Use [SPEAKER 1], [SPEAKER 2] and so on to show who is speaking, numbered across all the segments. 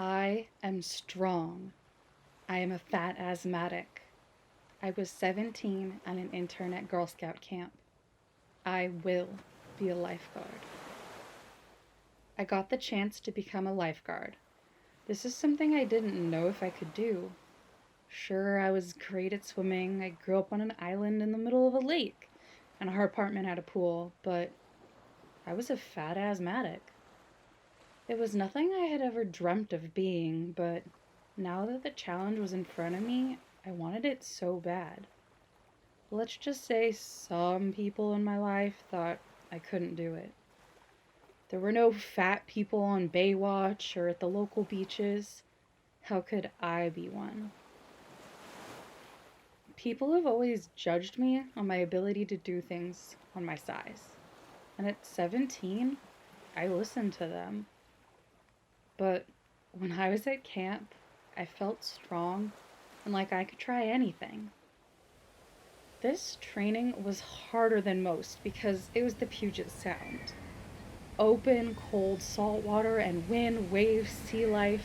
[SPEAKER 1] I am strong. I am a fat asthmatic. I was 17 at an intern at Girl Scout camp. I will be a lifeguard. I got the chance to become a lifeguard. This is something I didn't know if I could do. Sure, I was great at swimming. I grew up on an island in the middle of a lake, and our apartment had a pool, but I was a fat asthmatic. It was nothing I had ever dreamt of being, but now that the challenge was in front of me, I wanted it so bad. Let's just say some people in my life thought I couldn't do it. There were no fat people on Baywatch or at the local beaches. How could I be one? People have always judged me on my ability to do things on my size. And at 17, I listened to them. But when I was at camp, I felt strong and like I could try anything. This training was harder than most because it was the Puget Sound. Open, cold salt water and wind, waves, sea life.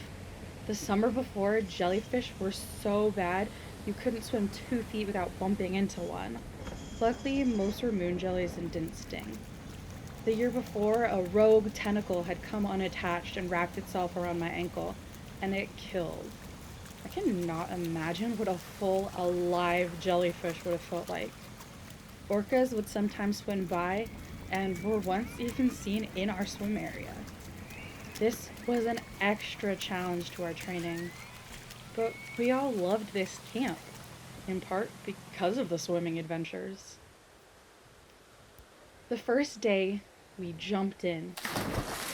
[SPEAKER 1] The summer before, jellyfish were so bad you couldn't swim 2 feet without bumping into one. Luckily, most were moon jellies and didn't sting. The year before, a rogue tentacle had come unattached and wrapped itself around my ankle, and it killed. I cannot imagine what a full, alive jellyfish would have felt like. Orcas would sometimes swim by, and were once even seen in our swim area. This was an extra challenge to our training, but we all loved this camp, in part because of the swimming adventures. The first day, we jumped in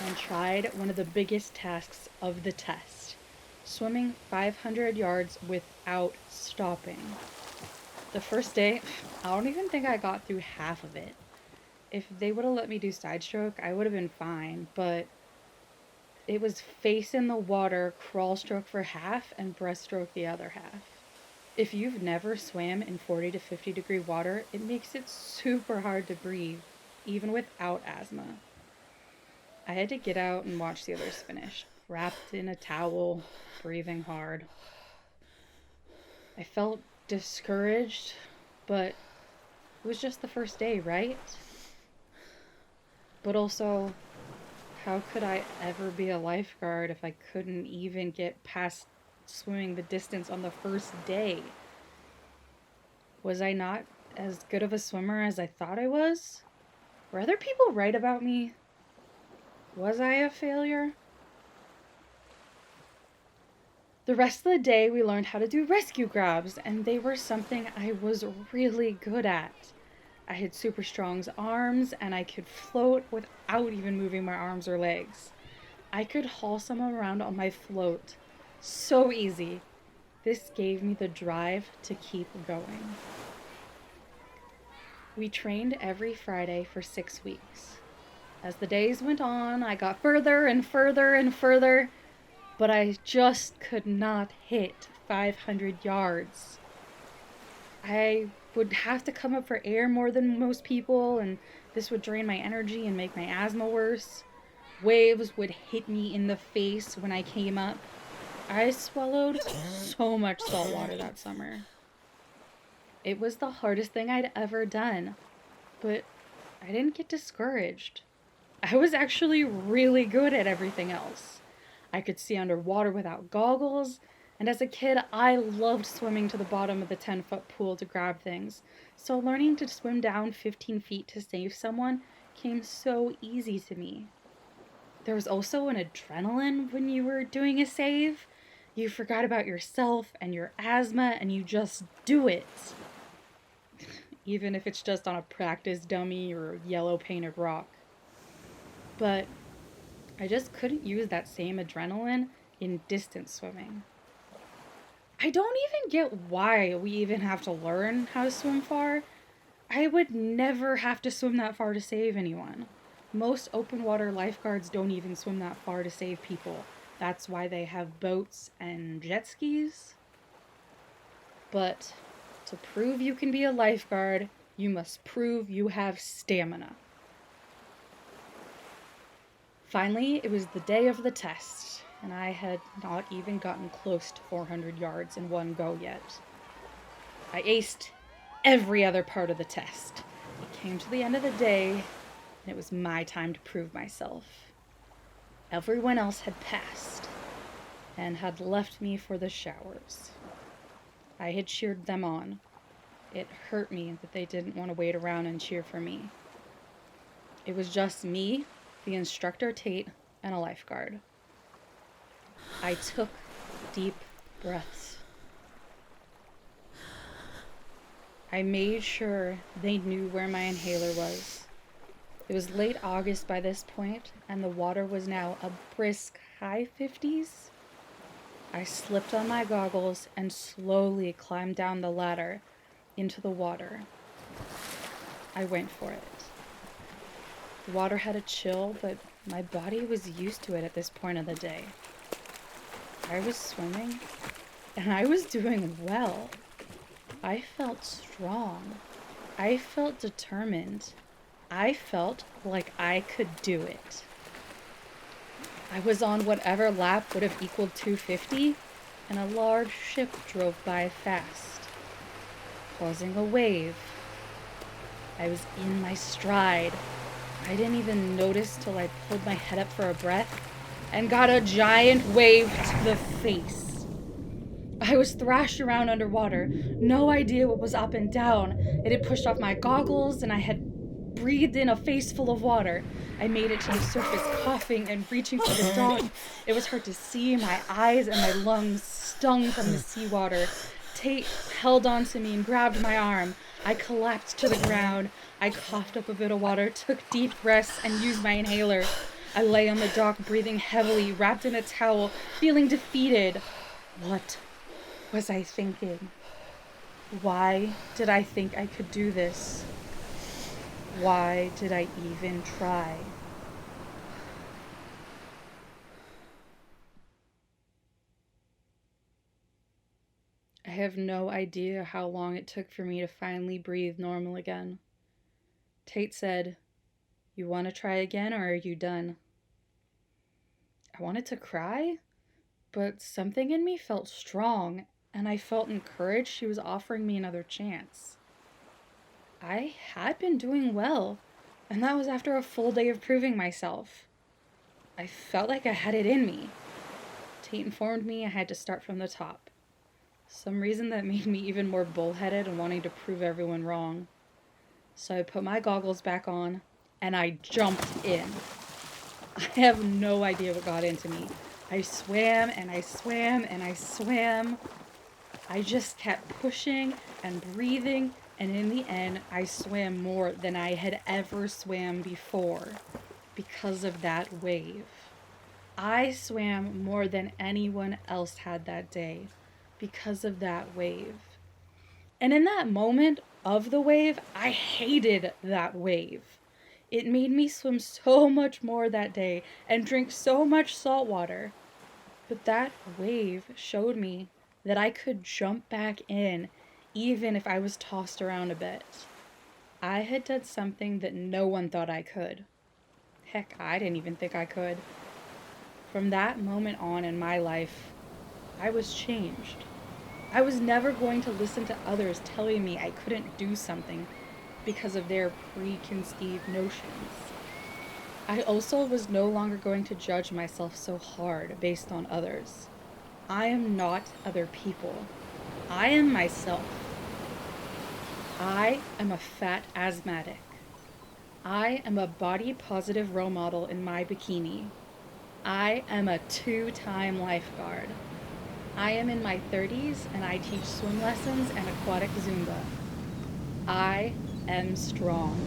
[SPEAKER 1] and tried one of the biggest tasks of the test, swimming 500 yards without stopping. The first day, I don't even think I got through half of it. If they would have let me do side stroke, I would have been fine, but it was face in the water, crawl stroke for half, and breaststroke the other half. If you've never swam in 40 to 50 degree water, it makes it super hard to breathe, even without asthma. I had to get out and watch the others finish, wrapped in a towel, breathing hard. I felt discouraged, but it was just the first day, right? But also, how could I ever be a lifeguard if I couldn't even get past swimming the distance on the first day? Was I not as good of a swimmer as I thought I was? Were other people right about me? Was I a failure? The rest of the day, we learned how to do rescue grabs, and they were something I was really good at. I had super strong arms, and I could float without even moving my arms or legs. I could haul someone around on my float. So easy. This gave me the drive to keep going. We trained every Friday for 6 weeks. As the days went on, I got further and further and further, but I just could not hit 500 yards. I would have to come up for air more than most people, and this would drain my energy and make my asthma worse. Waves would hit me in the face when I came up. I swallowed so much salt water that summer. It was the hardest thing I'd ever done, but I didn't get discouraged. I was actually really good at everything else. I could see underwater without goggles, and as a kid, I loved swimming to the bottom of the 10-foot pool to grab things, so learning to swim down 15 feet to save someone came so easy to me. There was also an adrenaline when you were doing a save. You forgot about yourself and your asthma, and you just do it. Even if it's just on a practice dummy or a yellow painted rock. But I just couldn't use that same adrenaline in distance swimming. I don't even get why we even have to learn how to swim far. I would never have to swim that far to save anyone. Most open water lifeguards don't even swim that far to save people. That's why they have boats and jet skis. But to prove you can be a lifeguard, you must prove you have stamina. Finally, it was the day of the test. and I had not even gotten close to 400 yards in one go yet. I aced every other part of the test. It came to the end of the day, and it was my time to prove myself. Everyone else had passed and had left me for the showers. I had cheered them on. It hurt me that they didn't want to wait around and cheer for me. It was just me, the instructor Tate, and a lifeguard. I took deep breaths. I made sure they knew where my inhaler was. It was late August by this point, and the water was now a brisk high 50s. I slipped on my goggles and slowly climbed down the ladder into the water. I went for it. The water had a chill, but my body was used to it at this point of the day. I was swimming, and I was doing well. I felt strong. I felt determined. I felt like I could do it. I was on whatever lap would have equaled 250, and a large ship drove by fast, causing a wave. I was in my stride. I didn't even notice till I pulled my head up for a breath and got a giant wave to the face. I was thrashed around underwater, no idea what was up and down. It had pushed off my goggles and I had breathed in a face full of water. I made it to the surface coughing and reaching for the dock. It was hard to see. My eyes and my lungs stung from the seawater. Tate held on to me and grabbed my arm. I collapsed to the ground. I coughed up a bit of water, took deep breaths, and used my inhaler. I lay on the dock, breathing heavily, wrapped in a towel, feeling defeated. What was I thinking? Why did I think I could do this? Why did I even try? I have no idea how long it took for me to finally breathe normal again. Tate said, "You want to try again, or are you done?" I wanted to cry, but something in me felt strong, and I felt encouraged she was offering me another chance. I had been doing well, and that was after a full day of proving myself. I felt like I had it in me. Tate informed me I had to start from the top. Some reason that made me even more bullheaded and wanting to prove everyone wrong. So I put my goggles back on, and I jumped in. I have no idea what got into me. I swam, and I swam, and I swam. I just kept pushing and breathing, and in the end, I swam more than I had ever swam before because of that wave. I swam more than anyone else had that day because of that wave. And in that moment of the wave, I hated that wave. It made me swim so much more that day and drink so much salt water. But that wave showed me that I could jump back in even if I was tossed around a bit. I had done something that no one thought I could. Heck, I didn't even think I could. From that moment on in my life, I was changed. I was never going to listen to others telling me I couldn't do something because of their preconceived notions. I also was no longer going to judge myself so hard based on others. I am not other people. I am myself. I am a fat asthmatic. I am a body positive role model in my bikini. I am a 2-time lifeguard. I am in my 30s and I teach swim lessons and aquatic Zumba. I am strong.